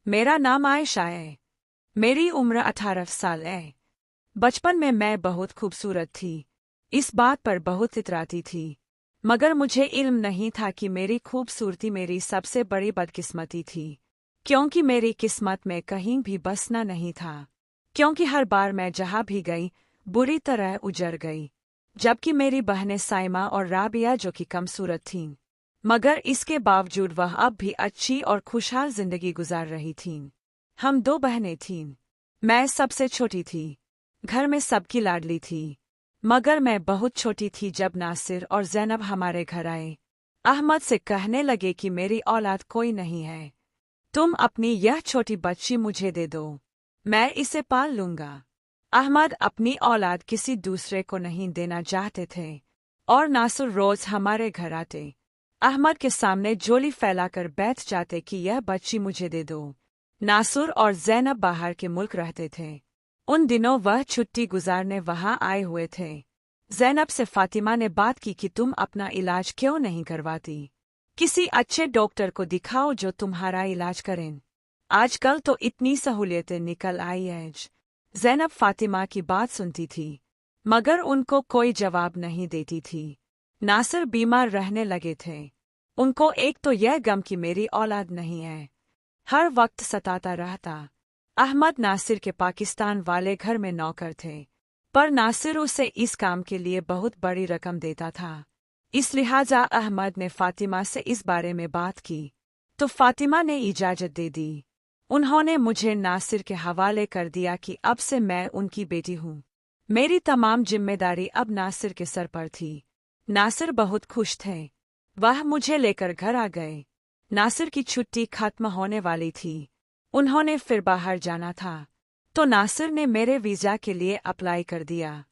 मेरा नाम आयशा है। मेरी उम्र 18 साल है। बचपन में मैं बहुत खूबसूरत थी। इस बात पर बहुत इतराती थी। मगर मुझे इल्म नहीं था कि मेरी खूबसूरती मेरी सबसे बड़ी बदकिस्मती थी। क्योंकि मेरी किस्मत में कहीं भी बसना नहीं था। क्योंकि हर बार मैं जहाँ भी गई बुरी तरह उजड़ गई। जबकि मेरी बहनें साइमा और राबिया जो कि कमसूरत थीं, मगर इसके बावजूद वह अब भी अच्छी और खुशहाल जिंदगी गुजार रही थीं। हम दो बहनें थीं। मैं सबसे छोटी थी। घर में सबकी लाडली थी। मगर मैं बहुत छोटी थी जब नासिर और ज़ैनब हमारे घर आए। अहमद से कहने लगे कि मेरी औलाद कोई नहीं है। तुम अपनी यह छोटी बच्ची मुझे दे दो, मैं इसे पाल लूंगा। अहमद अपनी औलाद किसी दूसरे को नहीं देना चाहते थे और नासिर रोज हमारे घर आते। अहमद के सामने झोली फैलाकर बैठ जाते कि यह बच्ची मुझे दे दो। नासिर और ज़ैनब बाहर के मुल्क रहते थे। उन दिनों वह छुट्टी गुजारने वहां आए हुए थे। ज़ैनब से फातिमा ने बात की कि तुम अपना इलाज क्यों नहीं करवाती। किसी अच्छे डॉक्टर को दिखाओ जो तुम्हारा इलाज करें। आजकल तो इतनी सहूलियतें निकल आई हैं। ज़ैनब फातिमा की बात सुनती थी, मगर उनको कोई जवाब नहीं देती थी। नासिर बीमार रहने लगे थे। उनको एक तो यह गम कि मेरी औलाद नहीं है, हर वक्त सताता रहता। अहमद नासिर के पाकिस्तान वाले घर में नौकर थे, पर नासिर उसे इस काम के लिए बहुत बड़ी रकम देता था। इस लिहाजा अहमद ने फातिमा से इस बारे में बात की, तो फातिमा ने इजाज़त दे दी। उन्होंने मुझे नासिर के हवाले कर दिया कि अब से मैं उनकी बेटी हूँ। मेरी तमाम जिम्मेदारी अब नासिर के सर पर थी। नासिर बहुत खुश थे। वह मुझे लेकर घर आ गए। नासिर की छुट्टी खत्म होने वाली थी। उन्होंने फिर बाहर जाना था, तो नासिर ने मेरे वीज़ा के लिए अप्लाई कर दिया।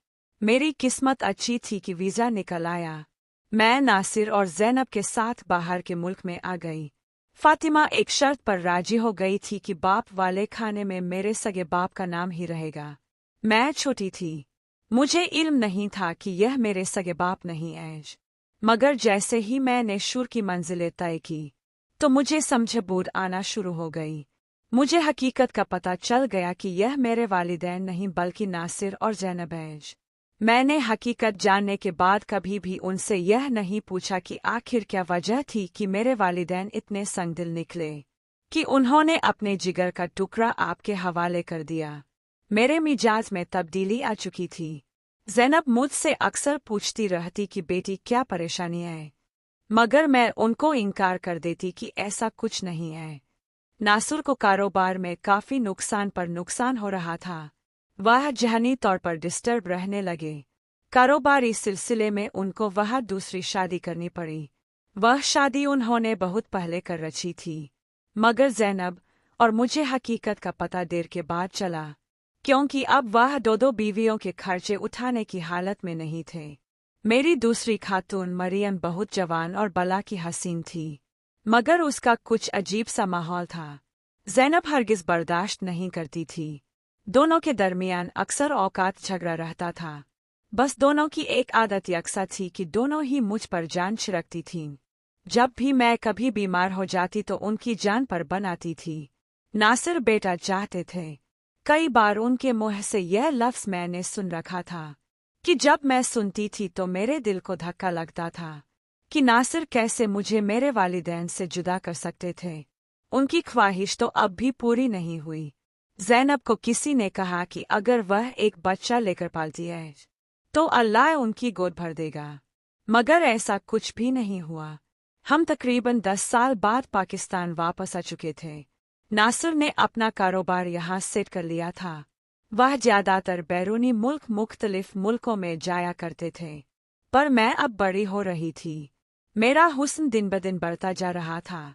मेरी किस्मत अच्छी थी कि वीज़ा निकल आया। मैं नासिर और ज़ैनब के साथ बाहर के मुल्क में आ गई। फातिमा एक शर्त पर राजी हो गई थी कि बाप वाले खाने में मेरे सगे बाप का नाम ही रहेगा। मैं छोटी थी, मुझे इल्म नहीं था कि यह मेरे सगे बाप नहीं है। मगर जैसे ही मैंने शुर की मंजिलें तय की, तो मुझे समझ बूझ आना शुरू हो गई। मुझे हकीकत का पता चल गया कि यह मेरे वालिदैन नहीं बल्कि नासिर और ज़ैनब हैं। मैंने हकीकत जानने के बाद कभी भी उनसे यह नहीं पूछा कि आखिर क्या वजह थी कि मेरे वालिदैन इतने संगदिल निकले कि उन्होंने अपने जिगर का टुकड़ा आपके हवाले कर दिया। मेरे मिजाज में तब्दीली आ चुकी थी। ज़ैनब मुझसे अक्सर पूछती रहती कि बेटी क्या परेशानी है, मगर मैं उनको इनकार कर देती कि ऐसा कुछ नहीं है। नासिर को कारोबार में काफ़ी नुकसान पर नुकसान हो रहा था। वह जहनी तौर पर डिस्टर्ब रहने लगे। कारोबारी सिलसिले में उनको वह दूसरी शादी करनी पड़ी। वह शादी उन्होंने बहुत पहले कर रखी थी, मगर ज़ैनब और मुझे हकीकत का पता देर के बाद चला, क्योंकि अब वह दो बीवियों के खर्चे उठाने की हालत में नहीं थे। मेरी दूसरी खातून मरियम बहुत जवान और बला की हसीन थी, मगर उसका कुछ अजीब सा माहौल था। ज़ैनब हरगिज़ बर्दाश्त नहीं करती थी। दोनों के दरमियान अक्सर औकात झगड़ा रहता था। बस दोनों की एक आदत यकसा थी कि दोनों ही मुझ पर जान छिड़कती थीं। जब भी मैं कभी बीमार हो जाती तो उनकी जान पर बनाती थी। नासिर बेटा चाहते थे। कई बार उनके मुंह से यह लफ्ज़ मैंने सुन रखा था कि जब मैं सुनती थी तो मेरे दिल को धक्का लगता था कि नासिर कैसे मुझे मेरे वालिदैन से जुदा कर सकते थे। उनकी ख्वाहिश तो अब भी पूरी नहीं हुई। ज़ैनब को किसी ने कहा कि अगर वह एक बच्चा लेकर पालती है तो अल्लाह उनकी गोद भर देगा, मगर ऐसा कुछ भी नहीं हुआ। हम तकरीबन 10 साल बाद पाकिस्तान वापस आ चुके थे। नासिर ने अपना कारोबार यहाँ सेट कर लिया था। वह ज़्यादातर बैरूनी मुल्क मुख्तलिफ मुल्कों में जाया करते थे, पर मैं अब बड़ी हो रही थी। मेरा हुस्न दिन ब दिन बढ़ता जा रहा था।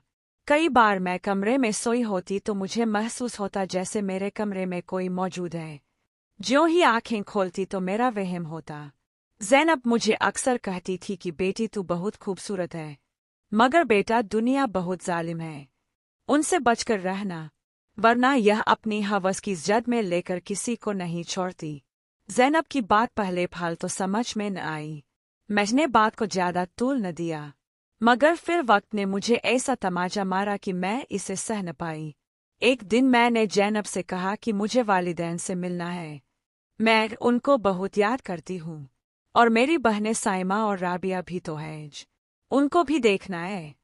कई बार मैं कमरे में सोई होती तो मुझे महसूस होता जैसे मेरे कमरे में कोई मौजूद है। ज्यों ही आंखें खोलती तो मेरा वहम होता। ज़ैनब मुझे अक्सर कहती थी कि बेटी तू बहुत खूबसूरत है, मगर बेटा दुनिया बहुत जालिम है, उनसे बचकर रहना, वरना यह अपनी हवस की जद में लेकर किसी को नहीं छोड़ती। ज़ैनब की बात पहले फाल तो समझ में न आई। मैंने बात को ज़्यादा तूल न दिया, मगर फिर वक्त ने मुझे ऐसा तमाचा मारा कि मैं इसे सह न पाई। एक दिन मैंने जैनब से कहा कि मुझे वालिदैन से मिलना है। मैं उनको बहुत याद करती हूँ। और मेरी बहनें साइमा और राबिया भी तो हैं। उनको भी देखना है।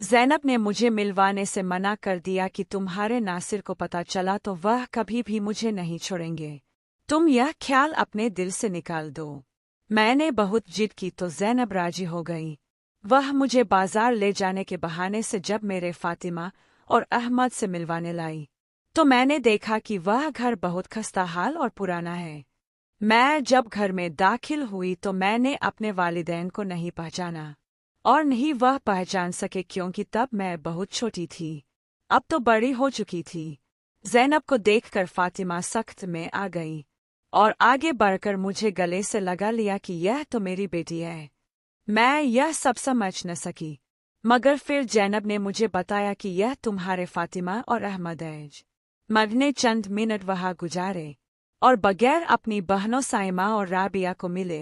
जैनब ने मुझे मिलवाने से मना कर दिया कि तुम्हारे नासिर को पता चला तो वह कभी भी मुझे नहीं छोड़ेंगे। तुम यह ख्याल अपने दिल से निकाल दो। मैंने बहुत जिद की तो जैनब राजी हो गई। वह मुझे बाजार ले जाने के बहाने से जब मेरे फातिमा और अहमद से मिलवाने लाई तो मैंने देखा कि वह घर बहुत खस्ता हाल और पुराना है। मैं जब घर में दाखिल हुई तो मैंने अपने वालिदैन को नहीं पहचाना और नहीं वह पहचान सके क्योंकि तब मैं बहुत छोटी थी। अब तो बड़ी हो चुकी थी। जैनब को देखकर फातिमा सख्त में आ गई और आगे बढ़कर मुझे गले से लगा लिया कि यह तो मेरी बेटी है। मैं यह सब समझ न सकी, मगर फिर जैनब ने मुझे बताया कि यह तुम्हारे फातिमा और अहमद है। मैंने चंद मिनट वहाँ गुजारे और बगैर अपनी बहनों साइमा और राबिया को मिले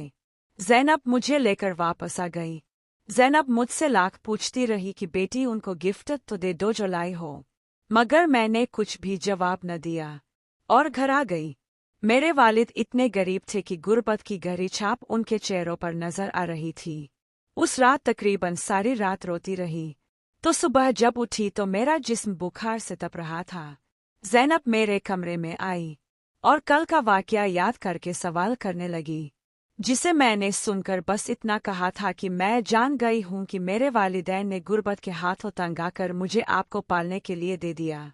जैनब मुझे लेकर वापस आ गई। जैनब मुझसे लाख पूछती रही कि बेटी उनको गिफ्ट तो दे दो जो लाई हो, मगर मैंने कुछ भी जवाब न दिया और घर आ गई। मेरे वालिद इतने गरीब थे कि गुर्बत की गहरी छाप उनके चेहरों पर नजर आ रही थी। उस रात तकरीबन सारी रात रोती रही तो सुबह जब उठी तो मेरा जिस्म बुखार से तप रहा था। जैनब मेरे कमरे में आई और कल का वाकया याद करके सवाल करने लगी, जिसे मैंने सुनकर बस इतना कहा था कि मैं जान गई हूं कि मेरे वालिदैन ने गुर्बत के हाथों तंग आकर मुझे आपको पालने के लिए दे दिया।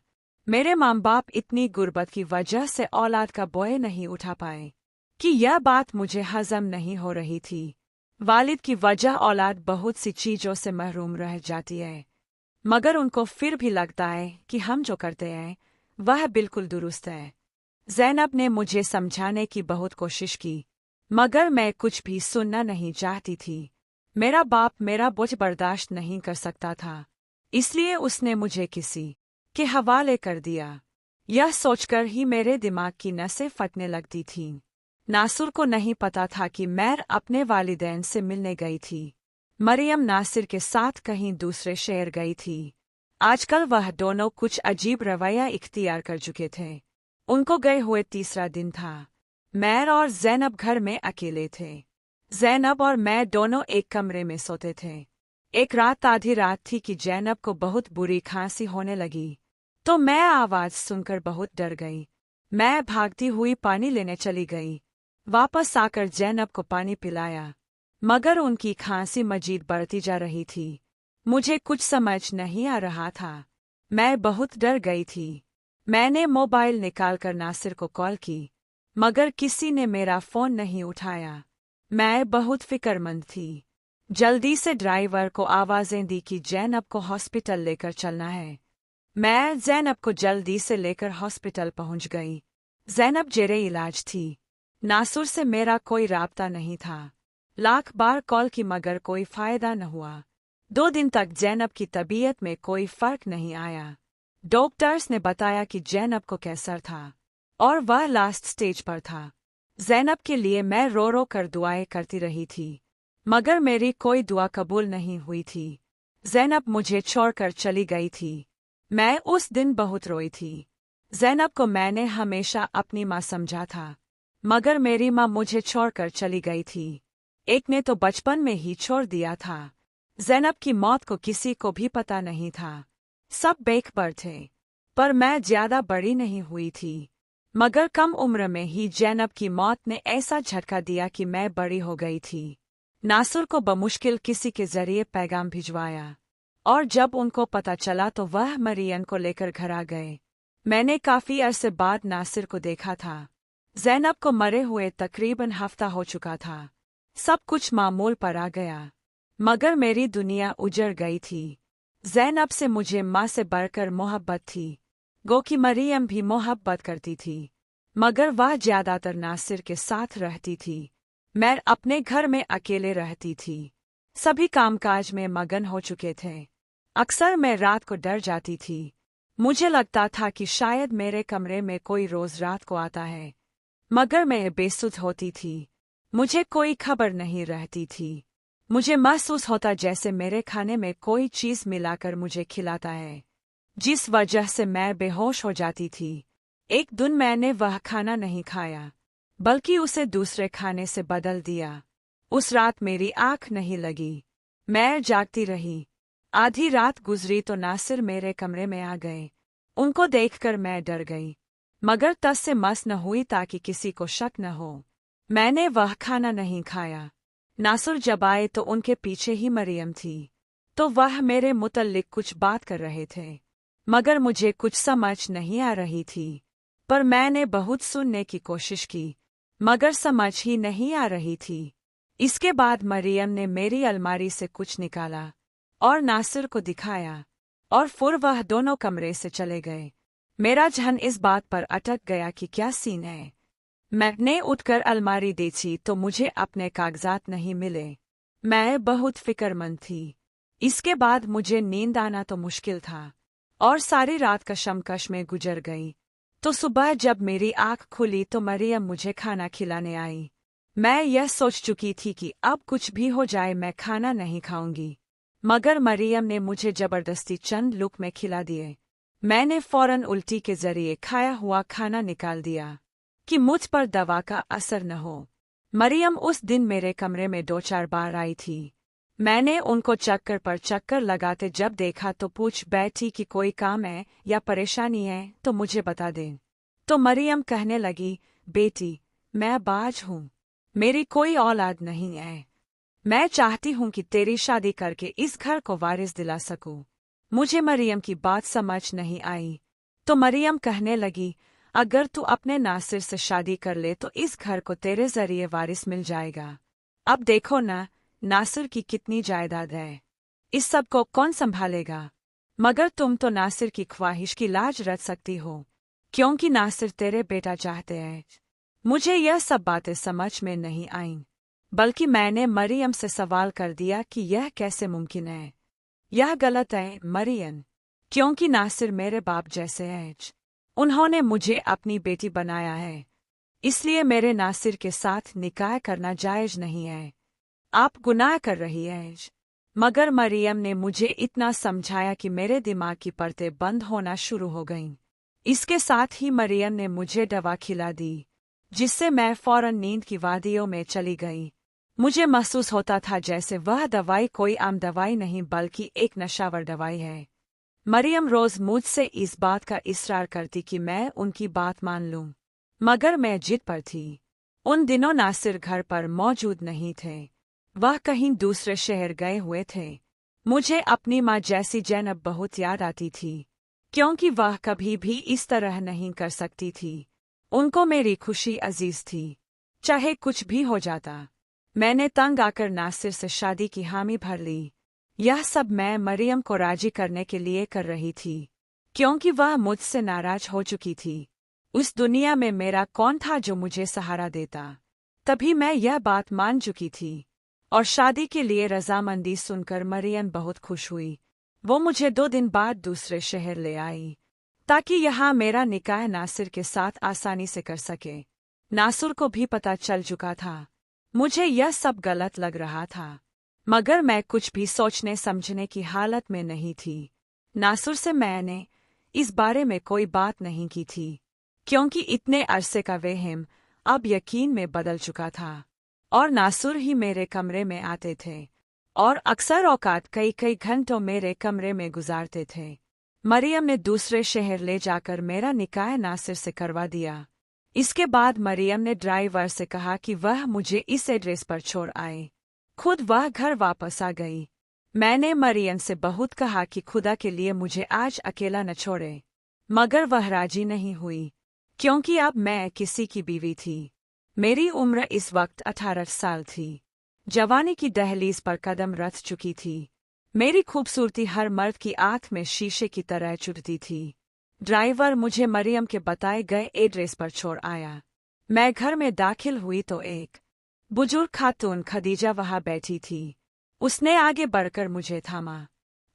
मेरे माँ बाप इतनी गुर्बत की वजह से औलाद का बोझ नहीं उठा पाए कि यह बात मुझे हजम नहीं हो रही थी। वालिद की वजह औलाद बहुत सी चीजों से महरूम रह जाती है, मगर उनको फिर भी लगता है कि हम जो करते हैं वह बिल्कुल दुरुस्त है। जैनब ने मुझे समझाने की बहुत कोशिश की, मगर मैं कुछ भी सुनना नहीं चाहती थी। मेरा बाप मेरा बोझ बर्दाश्त नहीं कर सकता था, इसलिए उसने मुझे किसी के हवाले कर दिया। यह सोचकर ही मेरे दिमाग की नसें फटने लगती थीं। नासुर को नहीं पता था कि मैं अपने वालिदैन से मिलने गई थी। मरियम नासिर के साथ कहीं दूसरे शहर गई थी। आजकल वह दोनों कुछ अजीब रवैया इख्तियार कर चुके थे। उनको गए हुए तीसरा दिन था। मैं और जैनब घर में अकेले थे। जैनब और मैं दोनों एक कमरे में सोते थे। एक रात आधी रात थी कि जैनब को बहुत बुरी खांसी होने लगी तो मैं आवाज सुनकर बहुत डर गई। मैं भागती हुई पानी लेने चली गई। वापस आकर जैनब को पानी पिलाया, मगर उनकी खांसी मजीद बढ़ती जा रही थी। मुझे कुछ समझ नहीं आ रहा था। मैं बहुत डर गई थी। मैंने मोबाइल निकालकर नासिर को कॉल की, मगर किसी ने मेरा फोन नहीं उठाया। मैं बहुत फिक्रमंद थी। जल्दी से ड्राइवर को आवाजें दी कि जैनब को हॉस्पिटल लेकर चलना है। मैं जैनब को जल्दी से लेकर हॉस्पिटल पहुंच गई। जैनब जेरे इलाज थी। नासुर से मेरा कोई राब्ता नहीं था। लाख बार कॉल की मगर कोई फायदा न हुआ। 2 दिन तक जैनब की तबीयत में कोई फर्क नहीं आया। डॉक्टर्स ने बताया कि जैनब को कैंसर था और वह लास्ट स्टेज पर था। जैनब के लिए मैं रो रो कर दुआएं करती रही थी, मगर मेरी कोई दुआ कबूल नहीं हुई थी। जैनब मुझे छोड़कर चली गई थी। मैं उस दिन बहुत रोई थी। जैनब को मैंने हमेशा अपनी माँ समझा था, मगर मेरी माँ मुझे छोड़कर चली गई थी। एक ने तो बचपन में ही छोड़ दिया था। जैनब की मौत को किसी को भी पता नहीं था। सब बेखबर थे, पर मैं ज्यादा बड़ी नहीं हुई थी। मगर कम उम्र में ही जैनब की मौत ने ऐसा झटका दिया कि मैं बड़ी हो गई थी। नासुर को बमुश्किल किसी के जरिए पैगाम भिजवाया और जब उनको पता चला तो वह मरियम को लेकर घर आ गए। मैंने काफी अरसे बाद नासिर को देखा था। जैनब को मरे हुए तकरीबन हफ्ता हो चुका था। सब कुछ मामूल पर आ गया, मगर मेरी दुनिया उजड़ गई थी। जैनब से मुझे माँ से बढ़कर मोहब्बत थी। गो कि मरियम भी मोहब्बत करती थी, मगर वह ज्यादातर नासिर के साथ रहती थी। मैं अपने घर में अकेले रहती थी। सभी कामकाज में मगन हो चुके थे। अक्सर मैं रात को डर जाती थी। मुझे लगता था कि शायद मेरे कमरे में कोई रोज रात को आता है, मगर मैं बेसुध होती थी। मुझे कोई खबर नहीं रहती थी। मुझे महसूस होता जैसे मेरे खाने में कोई चीज मिलाकर मुझे खिलाता है। जिस वजह से मैं बेहोश हो जाती थी। एक दिन मैंने वह खाना नहीं खाया, बल्कि उसे दूसरे खाने से बदल दिया। उस रात मेरी आंख नहीं लगी, मैं जागती रही। आधी रात गुजरी तो नासिर मेरे कमरे में आ गए। उनको देखकर मैं डर गई, मगर तस से मस न हुई ताकि किसी को शक न हो। मैंने वह खाना नहीं खाया। नासिर जब आए तो उनके पीछे ही मरियम थी, तो वह मेरे मुतल्लिक कुछ बात कर रहे थे, मगर मुझे कुछ समझ नहीं आ रही थी। पर मैंने बहुत सुनने की कोशिश की, मगर समझ ही नहीं आ रही थी। इसके बाद मरियम ने मेरी अलमारी से कुछ निकाला और नासिर को दिखाया, और फिर वह दोनों कमरे से चले गए। मेरा ध्यान इस बात पर अटक गया कि क्या सीन है। मैंने उठकर अलमारी देखी तो मुझे अपने कागजात नहीं मिले। मैं बहुत फिक्रमंद थी। इसके बाद मुझे नींद आना तो मुश्किल था, और सारी रात कशमकश में गुजर गई। तो सुबह जब मेरी आंख खुली तो मरियम मुझे खाना खिलाने आई। मैं यह सोच चुकी थी कि अब कुछ भी हो जाए मैं खाना नहीं खाऊंगी, मगर मरियम ने मुझे जबरदस्ती चंद लुक में खिला दिए। मैंने फौरन उल्टी के जरिए खाया हुआ खाना निकाल दिया कि मुझ पर दवा का असर न हो। मरियम उस दिन मेरे कमरे में 2-4 बार आई थी। मैंने उनको चक्कर पर चक्कर लगाते जब देखा तो पूछ बैठी कि कोई काम है या परेशानी है तो मुझे बता दें। तो मरियम कहने लगी, बेटी, मैं बाज हूँ, मेरी कोई औलाद नहीं है। मैं चाहती हूँ कि तेरी शादी करके इस घर को वारिस दिला सकूं। मुझे मरियम की बात समझ नहीं आई। तो मरियम कहने लगी, अगर तू अपने नासिर से शादी कर ले तो इस घर को तेरे जरिए वारिस मिल जाएगा। अब देखो ना, नासिर की कितनी जायदाद है, इस सब को कौन संभालेगा। मगर तुम तो नासिर की ख्वाहिश की लाज रख सकती हो, क्योंकि नासिर तेरे बेटा चाहते हैं। मुझे यह सब बातें समझ में नहीं आईं, बल्कि मैंने मरियम से सवाल कर दिया कि यह कैसे मुमकिन है। यह गलत है मरियम, क्योंकि नासिर मेरे बाप जैसे हैं। उन्होंने मुझे अपनी बेटी बनाया है, इसलिए मेरे नासिर के साथ निकाह करना जायज नहीं है। आप गुनाह कर रही हैं। मगर मरियम ने मुझे इतना समझाया कि मेरे दिमाग की परतें बंद होना शुरू हो गईं। इसके साथ ही मरियम ने मुझे दवा खिला दी, जिससे मैं फौरन नींद की वादियों में चली गई। मुझे महसूस होता था जैसे वह दवाई कोई आम दवाई नहीं बल्कि एक नशावर दवाई है। मरियम रोज मुझसे इस बात का इसरार करती कि मैं उनकी बात मान लूं, मगर मैं जिद पर थी। उन दिनों नासिर घर पर मौजूद नहीं थे, वह कहीं दूसरे शहर गए हुए थे। मुझे अपनी माँ जैसी जैनब बहुत याद आती थी, क्योंकि वह कभी भी इस तरह नहीं कर सकती थी। उनको मेरी खुशी अजीज थी, चाहे कुछ भी हो जाता। मैंने तंग आकर नासिर से शादी की हामी भर ली। यह सब मैं मरियम को राजी करने के लिए कर रही थी, क्योंकि वह मुझसे नाराज हो चुकी थी। उस दुनिया में मेरा कौन था जो मुझे सहारा देता। तभी मैं यह बात मान चुकी थी, और शादी के लिए रजामंदी सुनकर मरियम बहुत खुश हुई। वो मुझे 2 दिन बाद दूसरे शहर ले आई, ताकि यहाँ मेरा निकाह नासिर के साथ आसानी से कर सके। नासिर को भी पता चल चुका था। मुझे यह सब गलत लग रहा था, मगर मैं कुछ भी सोचने समझने की हालत में नहीं थी। नासिर से मैंने इस बारे में कोई बात नहीं की थी, क्योंकि इतने अरसे का वहम अब यकीन में बदल चुका था, और नासिर ही मेरे कमरे में आते थे, और अक्सर औकात कई कई घंटों मेरे कमरे में गुजारते थे। मरियम ने दूसरे शहर ले जाकर मेरा निकाह नासिर से करवा दिया। इसके बाद मरियम ने ड्राइवर से कहा कि वह मुझे इस एड्रेस पर छोड़ आए। खुद वह घर वापस आ गई। मैंने मरियम से बहुत कहा कि खुदा के लिए मुझे आज अकेला न छोड़े, मगर वह राजी नहीं हुई, क्योंकि अब मैं किसी की बीवी थी। मेरी उम्र इस वक्त 18 साल थी। जवानी की दहलीज पर कदम रख चुकी थी। मेरी खूबसूरती हर मर्द की आंख में शीशे की तरह चुभती थी। ड्राइवर मुझे मरियम के बताए गए एड्रेस पर छोड़ आया। मैं घर में दाखिल हुई तो एक बुजुर्ग खातून खदीजा वहां बैठी थी। उसने आगे बढ़कर मुझे थामा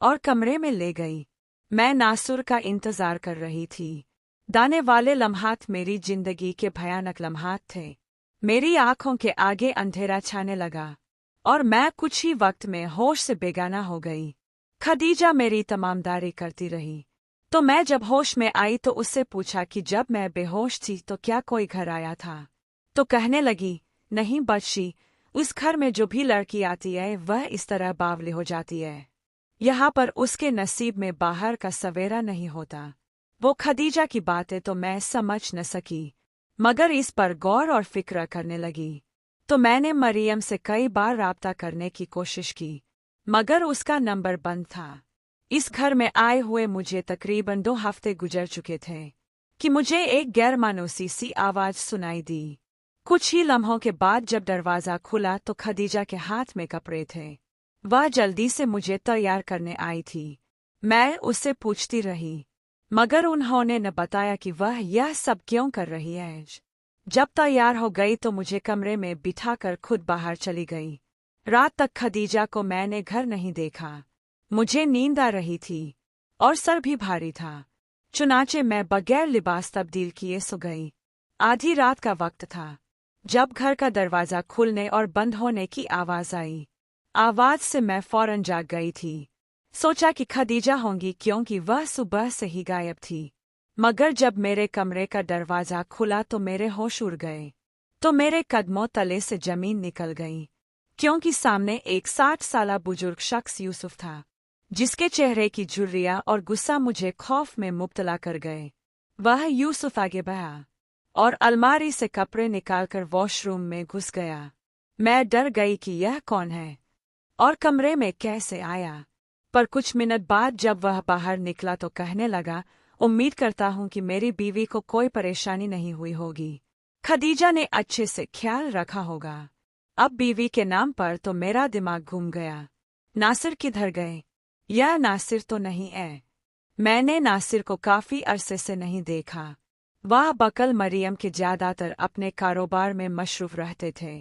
और कमरे में ले गई। मैं नासिर का इंतजार कर रही थी। दाने वाले लम्हात मेरी जिंदगी के भयानक लम्हात थे। मेरी आंखों के आगे अंधेरा छाने लगा, और मैं कुछ ही वक्त में होश से बेगाना हो गई। खदीजा मेरी तमामदारी करती रही। तो मैं जब होश में आई तो उससे पूछा कि जब मैं बेहोश थी तो क्या कोई घर आया था। तो कहने लगी, नहीं बच्ची, उस घर में जो भी लड़की आती है वह इस तरह बावली हो जाती है। यहाँ पर उसके नसीब में बाहर का सवेरा नहीं होता। वो खदीजा की बातें तो मैं समझ न सकी, मगर इस पर गौर और फिक्र करने लगी। तो मैंने मरियम से कई बार राब्ता करने की कोशिश की, मगर उसका नंबर बंद था। इस घर में आए हुए मुझे तकरीबन 2 हफ्ते गुजर चुके थे कि मुझे एक गैरमानूसी सी आवाज सुनाई दी। कुछ ही लम्हों के बाद जब दरवाज़ा खुला तो खदीजा के हाथ में कपड़े थे। वह जल्दी से मुझे तैयार करने आई थी। मैं उससे पूछती रही, मगर उन्होंने न बताया कि वह यह सब क्यों कर रही है। जब तैयार हो गई तो मुझे कमरे में बिठाकर खुद बाहर चली गई। रात तक खदीजा को मैंने घर नहीं देखा। मुझे नींद आ रही थी और सर भी भारी था। चुनाचे मैं बगैर लिबास तब्दील किए सो गई। आधी रात का वक्त था जब घर का दरवाज़ा खुलने और बंद होने की आवाज़ आई। आवाज़ से मैं फौरन जाग गई थी। सोचा कि खदीजा होंगी क्योंकि वह सुबह से ही गायब थी। मगर जब मेरे कमरे का दरवाज़ा खुला तो मेरे होश उड़ गए। तो मेरे कदमों तले से जमीन निकल गई, क्योंकि सामने एक 60 साला बुजुर्ग शख्स यूसुफ था, जिसके चेहरे की झुर्रियाँ और गुस्सा मुझे खौफ में मुब्तला कर गए। वह यूसुफ आगे बढ़ा और अलमारी से कपड़े निकालकर वॉशरूम में घुस गया। मैं डर गई कि यह कौन है और कमरे में कैसे आया। पर कुछ मिनट बाद जब वह बाहर निकला तो कहने लगा, उम्मीद करता हूँ कि मेरी बीवी को कोई परेशानी नहीं हुई होगी। खदीजा ने अच्छे से ख्याल रखा होगा। अब बीवी के नाम पर तो मेरा दिमाग घूम गया। नासिर किधर गए? यह नासिर तो नहीं है। मैंने नासिर को काफी अरसे से नहीं देखा। वह बकल मरियम के ज्यादातर अपने कारोबार में मशरूफ रहते थे।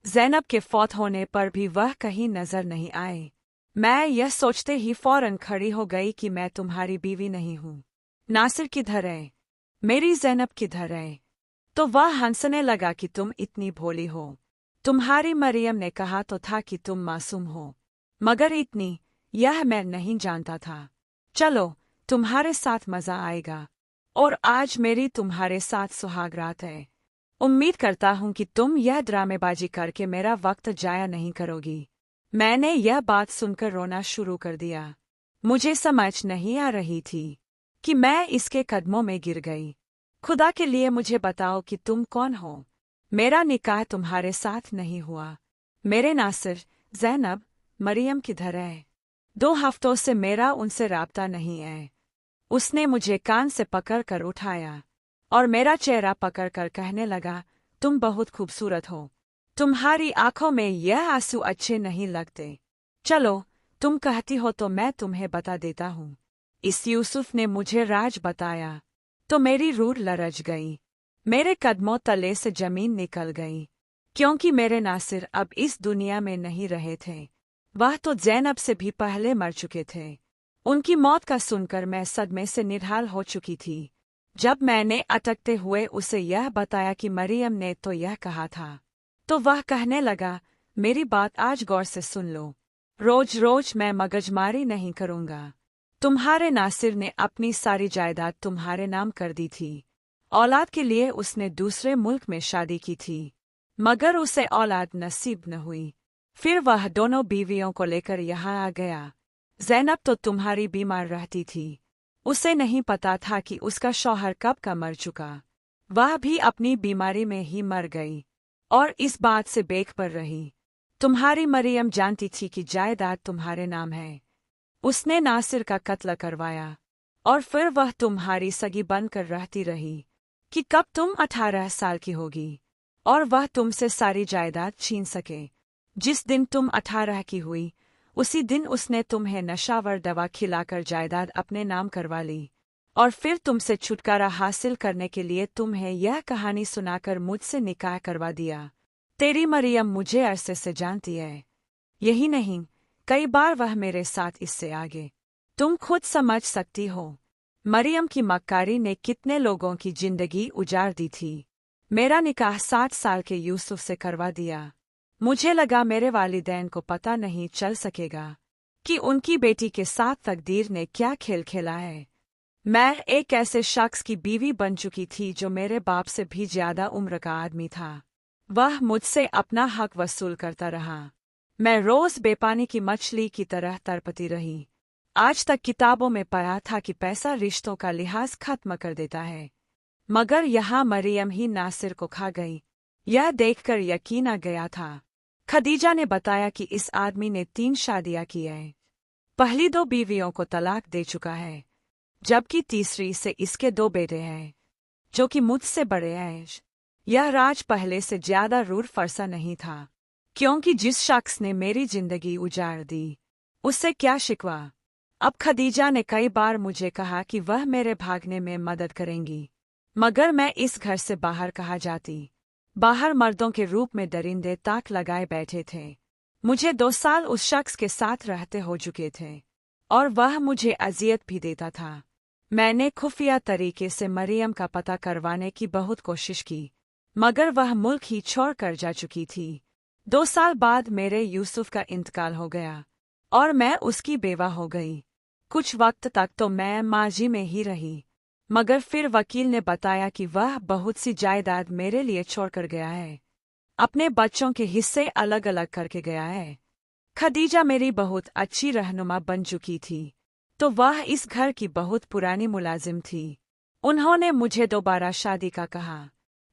ज़ैनब के फौत होने पर भी वह कहीं नजर नहीं आए। मैं यह सोचते ही फौरन खड़ी हो गई कि मैं तुम्हारी बीवी नहीं हूँ। नासिर किधर है? मेरी ज़ैनब किधर है? तो वह हंसने लगा कि तुम इतनी भोली हो। तुम्हारी मरियम ने कहा तो था कि तुम मासूम हो, मगर इतनी, यह मैं नहीं जानता था। चलो, तुम्हारे साथ मजा आएगा। और आज मेरी तुम्हारे साथ सुहागरात है। उम्मीद करता हूँ कि तुम यह ड्रामेबाजी करके मेरा वक्त जाया नहीं करोगी। मैंने यह बात सुनकर रोना शुरू कर दिया। मुझे समझ नहीं आ रही थी कि मैं इसके कदमों में गिर गई। खुदा के लिए मुझे बताओ कि तुम कौन हो? मेरा निकाह तुम्हारे साथ नहीं हुआ। मेरे नासिर, ज़ैनब, मरियम किधर है? 2 हफ्तों से मेरा उनसे राब्ता नहीं है। उसने मुझे कान से पकड़कर उठाया और मेरा चेहरा पकड़कर कहने लगा, तुम बहुत खूबसूरत हो। तुम्हारी आंखों में यह आंसू अच्छे नहीं लगते। चलो, तुम कहती हो तो मैं तुम्हें बता देता हूँ। इस यूसुफ ने मुझे राज बताया तो मेरी रूह लरज गई। मेरे कदमों तले से जमीन निकल गई, क्योंकि मेरे नासिर अब इस दुनिया में नहीं रहे थे। वह तो ज़ैनब से भी पहले मर चुके थे। उनकी मौत का सुनकर मैं सदमे से निढाल हो चुकी थी। जब मैंने अटकते हुए उसे यह बताया कि मरियम ने तो यह कहा था, तो वह कहने लगा, मेरी बात आज गौर से सुन लो। रोज रोज मैं मगजमारी नहीं करूँगा। तुम्हारे नासिर ने अपनी सारी जायदाद तुम्हारे नाम कर दी थी। औलाद के लिए उसने दूसरे मुल्क में शादी की थी, मगर उसे औलाद नसीब न हुई। फिर वह दोनों बीवियों को लेकर यहाँ आ गया। ज़ैनब तो तुम्हारी बीमार रहती थी। उसे नहीं पता था कि उसका शौहर कब का मर चुका। वह भी अपनी बीमारी में ही मर गई और इस बात से बेखबर रही। तुम्हारी मरियम जानती थी कि जायदाद तुम्हारे नाम है। उसने नासिर का कत्ल करवाया और फिर वह तुम्हारी सगी बनकर रहती रही कि कब तुम 18 साल की होगी और वह तुमसे सारी जायदाद छीन सके। जिस दिन तुम 18 की हुई, उसी दिन उसने तुम्हें नशावर दवा खिलाकर जायदाद अपने नाम करवा ली और फिर तुमसे छुटकारा हासिल करने के लिए तुम्हें यह कहानी सुनाकर मुझसे निकाह करवा दिया। तेरी मरियम मुझे अरसे से जानती है। यही नहीं, कई बार वह मेरे साथ इससे आगे। तुम खुद समझ सकती हो मरियम की मक्कारी ने कितने लोगों की जिंदगी उजाड़ दी थी। मेरा निकाह 60 साल के यूसुफ से करवा दिया। मुझे लगा मेरे वालिदैन को पता नहीं चल सकेगा कि उनकी बेटी के साथ तकदीर ने क्या खेल खेला है। मैं एक ऐसे शख्स की बीवी बन चुकी थी जो मेरे बाप से भी ज्यादा उम्र का आदमी था। वह मुझसे अपना हक वसूल करता रहा। मैं रोज बेपानी की मछली की तरह तड़पती रही। आज तक किताबों में पढ़ा था कि पैसा रिश्तों का लिहाज खत्म कर देता है, मगर यहाँ मरियम ही नासिर को खा गई। यह देखकर यकीन आ गया था। खदीजा ने बताया कि इस आदमी ने 3 शादियां की हैं। पहली 2 बीवियों को तलाक दे चुका है, जबकि तीसरी से इसके 2 बेटे हैं, जो कि मुझसे बड़े हैं। यह राज पहले से ज्यादा रूर फरसा नहीं था, क्योंकि जिस शख्स ने मेरी जिंदगी उजाड़ दी, उससे क्या शिकवा। अब खदीजा ने कई बार मुझे कहा कि वह मेरे भागने में मदद करेंगी, मगर मैं इस घर से बाहर कहाँ जाती। बाहर मर्दों के रूप में दरिंदे ताक लगाए बैठे थे। मुझे 2 साल उस शख्स के साथ रहते हो चुके थे, और वह मुझे अजियत भी देता था। मैंने खुफिया तरीके से मरियम का पता करवाने की बहुत कोशिश की, मगर वह मुल्क ही छोड़कर जा चुकी थी। 2 साल बाद मेरे यूसुफ का इंतकाल हो गया, और मैं उसकी बेवा हो गई। कुछ वक्त तक तो मैं माजी में ही रही, मगर फिर वकील ने बताया कि वह बहुत सी जायदाद मेरे लिए छोड़कर गया है। अपने बच्चों के हिस्से अलग अलग करके गया है। खदीजा मेरी बहुत अच्छी रहनुमा बन चुकी थी, तो वह इस घर की बहुत पुरानी मुलाजिम थी। उन्होंने मुझे दोबारा शादी का कहा,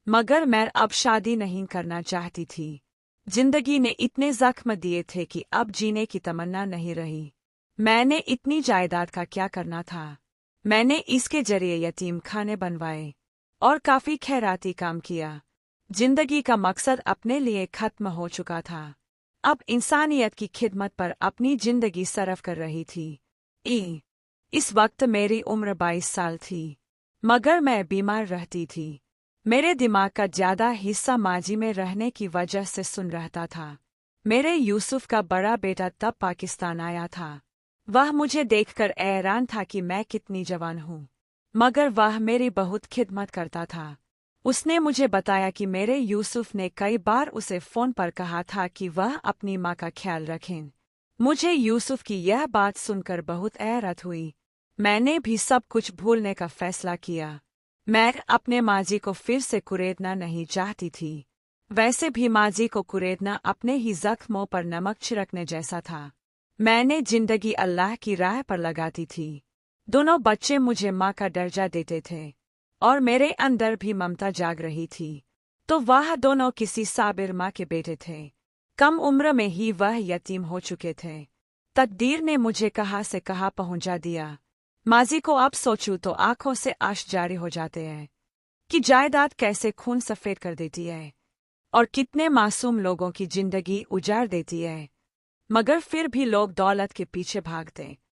मगर मैं अब शादी नहीं करना चाहती थी। जिंदगी ने इतने जख्म दिए थे कि अब जीने की तमन्ना नहीं रही। मैंने इतनी जायदाद का क्या करना था। मैंने इसके जरिए यतीम खाने बनवाए और काफी खैराती काम किया। जिंदगी का मकसद अपने लिए खत्म हो चुका था। अब इंसानियत की खिदमत पर अपनी जिंदगी सरफ कर रही थी। इस वक्त मेरी उम्र 22 साल थी, मगर मैं बीमार रहती थी। मेरे दिमाग का ज्यादा हिस्सा माजी में रहने की वजह से सुन रहता था। मेरे यूसुफ का बड़ा बेटा तब पाकिस्तान आया था। वह मुझे देखकर हैरान था कि मैं कितनी जवान हूँ, मगर वह मेरी बहुत खिदमत करता था। उसने मुझे बताया कि मेरे यूसुफ ने कई बार उसे फ़ोन पर कहा था कि वह अपनी माँ का ख्याल रखें। मुझे यूसुफ की यह बात सुनकर बहुत हैरत हुई। मैंने भी सब कुछ भूलने का फैसला किया। मैं अपने माजी को फिर से कुरेदना नहीं चाहती थी। वैसे भी माजी को कुरेदना अपने ही जख्मों पर नमक छिड़कने जैसा था। मैंने जिंदगी अल्लाह की राह पर लगाती थी। दोनों बच्चे मुझे माँ का दर्जा देते थे, और मेरे अंदर भी ममता जाग रही थी। तो वह दोनों किसी साबिर माँ के बेटे थे। कम उम्र में ही वह यतीम हो चुके थे। तकदीर ने मुझे कहाँ से कहाँ पहुंचा दिया। माजी को अब सोचूं तो आंखों से आंसू जारी हो जाते हैं कि जायदाद कैसे खून सफेद कर देती है, और कितने मासूम लोगों की जिंदगी उजाड़ देती है। मगर फिर भी लोग दौलत के पीछे भागते